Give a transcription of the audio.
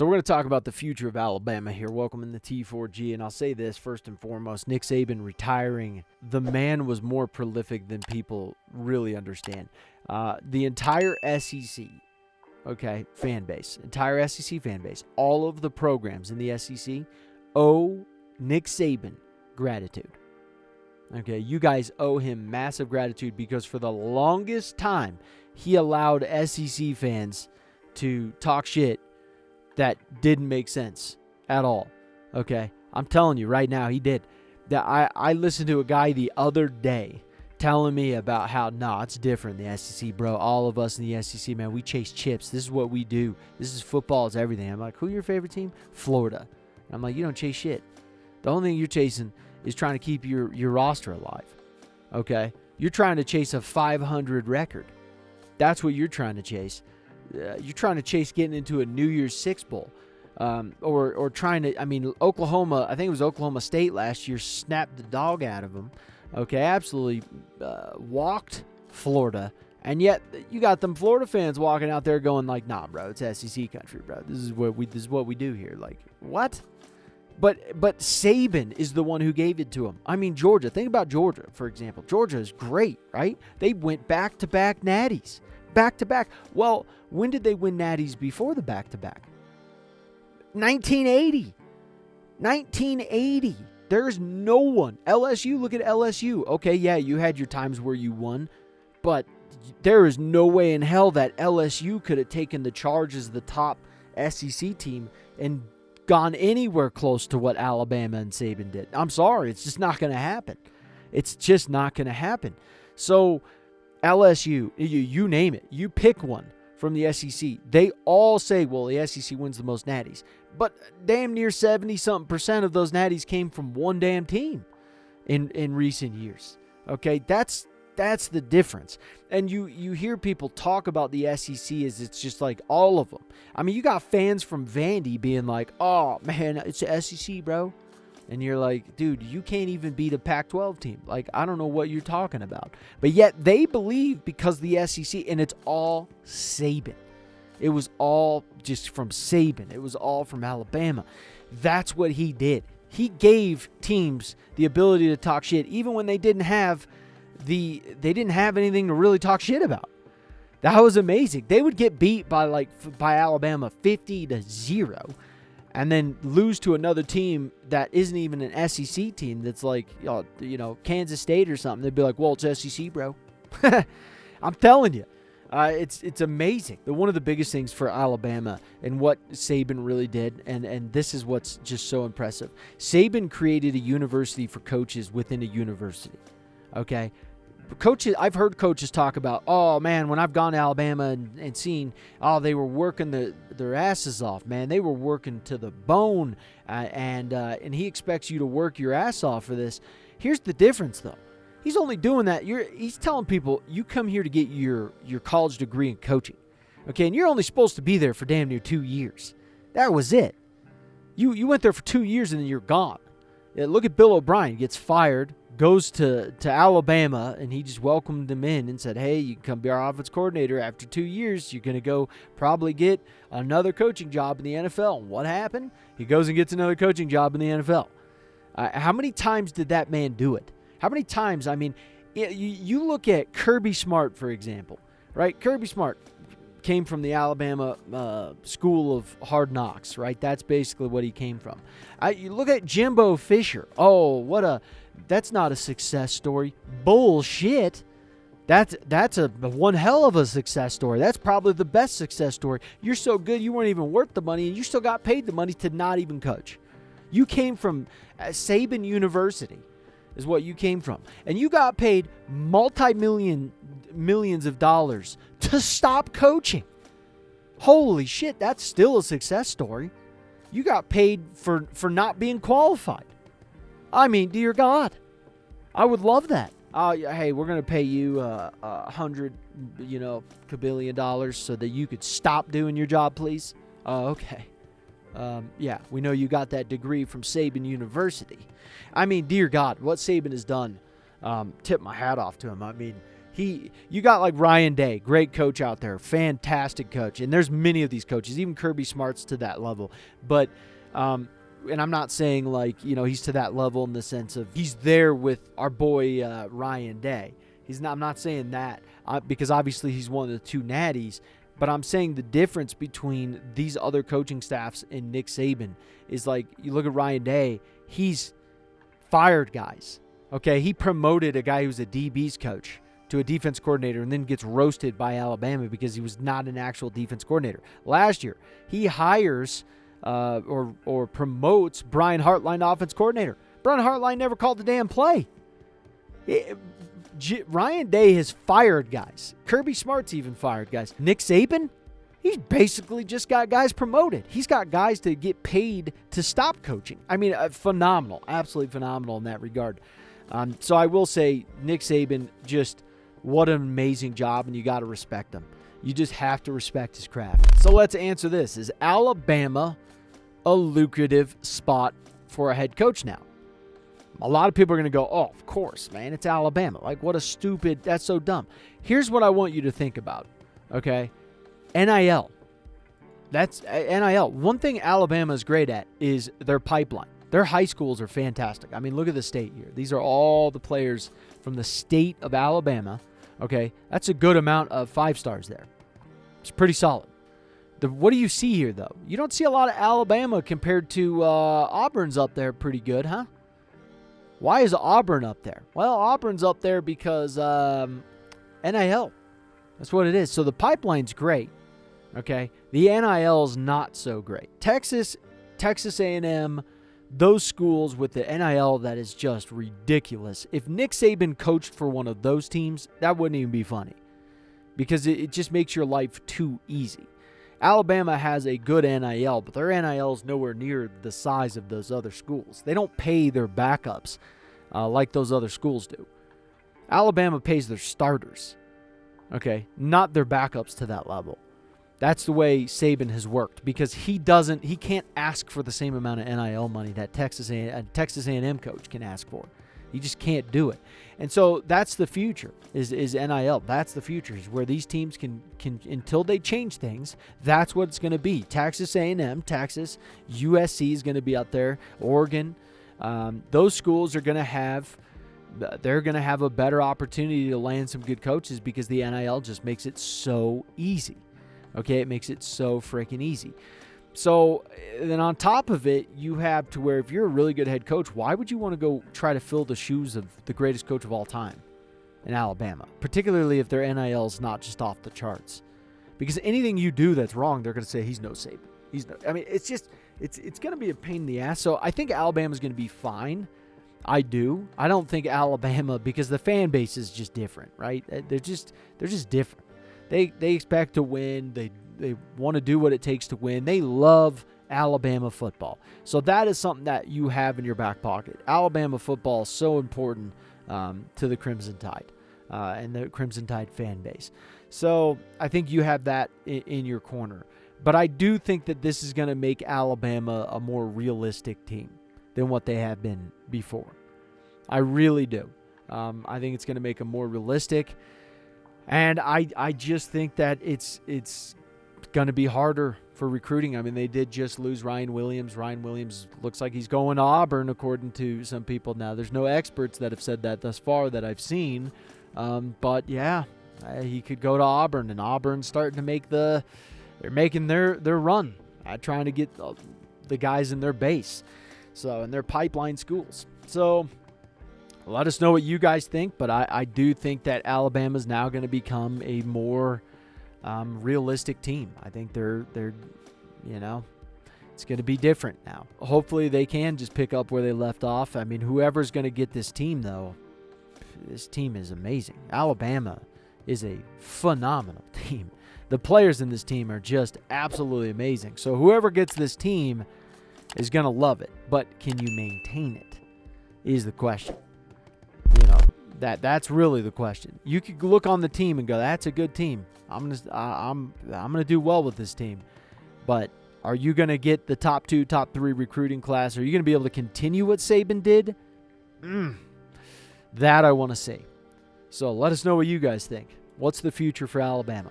So we're going to talk about the future of Alabama here. Welcome in the T4G, and I'll say this first and foremost. Nick Saban retiring, the man was more prolific than people really understand. The entire SEC, entire SEC fan base, all of the programs in the SEC owe Nick Saban gratitude. Okay, you guys owe him massive gratitude because for the longest time, he allowed SEC fans to talk shit that didn't make sense at all. Okay, I'm telling you right now, he did. That I listened to a guy the other day telling me about how, it's different in the SEC, bro. All of us in the SEC, man, we chase chips. This is what we do. This is football. It's everything. I'm like, who your favorite team? Florida. And I'm like, you don't chase shit. The only thing you're chasing is trying to keep your roster alive. Okay? You're trying to chase a 500 record. That's what you're trying to chase. You're trying to chase getting into a New Year's Six Bowl. Or trying to, Oklahoma, I think it was Oklahoma State last year, snapped the dog out of them. Okay, absolutely walked Florida. And yet you got them Florida fans walking out there going like, nah, bro, it's SEC country, bro. This is what we do here. Like, what? But Saban is the one who gave it to him. Georgia. Think about Georgia, for example. Georgia is great, right? They went back-to-back natties. Back-to-back. Well, when did they win natties before the back-to-back? 1980. 1980. There's no one. LSU, look at LSU. Okay, yeah, you had your times where you won, but there is no way in hell that LSU could have taken the charge as the top SEC team and gone anywhere close to what Alabama and Saban did. I'm sorry. It's just not going to happen. It's just not going to happen. So LSU, you name it. You pick one from the SEC. They all say, well, the SEC wins the most natties. But damn near 70-something% of those natties came from one damn team in recent years. Okay, that's the difference. And you hear people talk about the SEC as it's just like all of them. You got fans from Vandy being like, oh, man, it's the SEC, bro. And you're like, dude, you can't even beat a Pac-12 team. Like, I don't know what you're talking about. But yet they believe because the SEC, and it's all Saban. It was all just from Saban. It was all from Alabama. That's what he did. He gave teams the ability to talk shit even when they didn't have anything to really talk shit about. That was amazing. They would get beat by Alabama 50-0 and then lose to another team that isn't even an SEC team that's like, Kansas State or something. They'd be like, well, it's SEC, bro. I'm telling you. It's amazing. One of the biggest things for Alabama and what Saban really did, and this is what's just so impressive. Saban created a university for coaches within a university. Okay? Coaches, I've heard coaches talk about, oh, man, when I've gone to Alabama and seen, they were working their asses off, man. They were working to the bone, and he expects you to work your ass off for this. Here's the difference, though. He's only doing that. He's telling people, you come here to get your college degree in coaching. Okay, and you're only supposed to be there for damn near 2 years. That was it. You went there for 2 years and then you're gone. Yeah, look at Bill O'Brien. He gets fired, goes to Alabama, and he just welcomed him in and said, hey, you can come be our offense coordinator. After 2 years, you're going to go probably get another coaching job in the NFL. And what happened? He goes and gets another coaching job in the NFL. How many times did that man do it? How many times? You look at Kirby Smart, for example, right? Kirby Smart came from the Alabama School of Hard Knocks, right? That's basically what he came from. You look at Jimbo Fisher. Oh, that's not a success story. Bullshit. That's a one hell of a success story. That's probably the best success story. You're so good you weren't even worth the money, and you still got paid the money to not even coach. You came from Saban University. Is what you came from. And you got paid millions of dollars to stop coaching. Holy shit, that's still a success story. You got paid for not being qualified. Dear God, I would love that. Hey, we're going to pay you $100 billion so that you could stop doing your job, please. Okay. Yeah, we know you got that degree from Saban University. Dear God, what Saban has done, tip my hat off to him. You got like Ryan Day, great coach out there, fantastic coach. And there's many of these coaches, even Kirby Smart's to that level. But, and I'm not saying like, he's to that level in the sense of he's there with our boy Ryan Day. I'm not saying that because obviously he's one of the two natties. But I'm saying the difference between these other coaching staffs and Nick Saban is like, you look at Ryan Day, he's fired guys. Okay, he promoted a guy who's a DB's coach to a defense coordinator and then gets roasted by Alabama because he was not an actual defense coordinator. Last year, he hires or promotes Brian Hartline, offense coordinator. Brian Hartline never called the damn play. Ryan Day has fired guys. Kirby Smart's even fired guys. Nick Saban, he's basically just got guys promoted. He's got guys to get paid to stop coaching. I mean, phenomenal. Absolutely phenomenal in that regard. So I will say Nick Saban, just what an amazing job, and you got to respect him. You just have to respect his craft. So let's answer this. Is Alabama a lucrative spot for a head coach now? A lot of people are going to go, oh, of course, man, it's Alabama. Like, what a stupid, that's so dumb. Here's what I want you to think about, okay? NIL. That's NIL. One thing Alabama is great at is their pipeline. Their high schools are fantastic. I mean, look at the state here. These are all the players from the state of Alabama, okay? That's a good amount of 5 stars there. It's pretty solid. What do you see here, though? You don't see a lot of Alabama compared to Auburn's up there pretty good, huh? Why is Auburn up there? Well, Auburn's up there because NIL. That's what it is. So the pipeline's great, okay? The NIL is not so great. Texas A&M, those schools with the NIL, that is just ridiculous. If Nick Saban coached for one of those teams, that wouldn't even be funny because it just makes your life too easy. Alabama has a good NIL, but their NIL is nowhere near the size of those other schools. They don't pay their backups like those other schools do. Alabama pays their starters, okay, not their backups to that level. That's the way Saban has worked because he can't ask for the same amount of NIL money that Texas A&M coach can ask for. You just can't do it. And so that's the future is NIL. That's the future is where these teams can until they change things, that's what it's going to be. Texas A&M, Texas, USC is going to be out there, Oregon. Those schools are going to have a better opportunity to land some good coaches because the NIL just makes it so easy. Okay, it makes it so freaking easy. So then on top of it, you have to where if you're a really good head coach, why would you want to go try to fill the shoes of the greatest coach of all time in Alabama, particularly if their NIL is not just off the charts? Because anything you do that's wrong, they're going to say he's no Saban. It's going to be a pain in the ass. So I think Alabama's going to be fine. I do. I don't think Alabama, because the fan base is just different, right? They're just different. They expect to win. They want to do what it takes to win. They love Alabama football. So that is something that you have in your back pocket. Alabama football is so important to the Crimson Tide and the Crimson Tide fan base. So I think you have that in your corner. But I do think that this is going to make Alabama a more realistic team than what they have been before. I really do. I think it's going to make them more realistic. And I just think that it's going to be harder for recruiting. I mean, they did just lose Ryan Williams. Ryan Williams looks like he's going to Auburn, according to some people now. There's no experts that have said that thus far that I've seen. But, yeah, he could go to Auburn, and Auburn's starting to make they're making their run at trying to get the guys in their base, so in their pipeline schools. So let us know what you guys think, but I do think that Alabama's now going to become a more realistic team. I think they're it's going to be different now. Hopefully they can just pick up where they left off. I mean, whoever's going to get this team, though, this team is amazing. Alabama is a phenomenal team. The players in this team are just absolutely amazing. So whoever gets this team is going to love it. But can you maintain it is the question. That's really the question. You could look on the team and go, that's a good team. I'm gonna do well with this team. But are you going to get the top 2, top 3 recruiting class? Are you going to be able to continue what Saban did? That I want to see. So let us know what you guys think. What's the future for Alabama?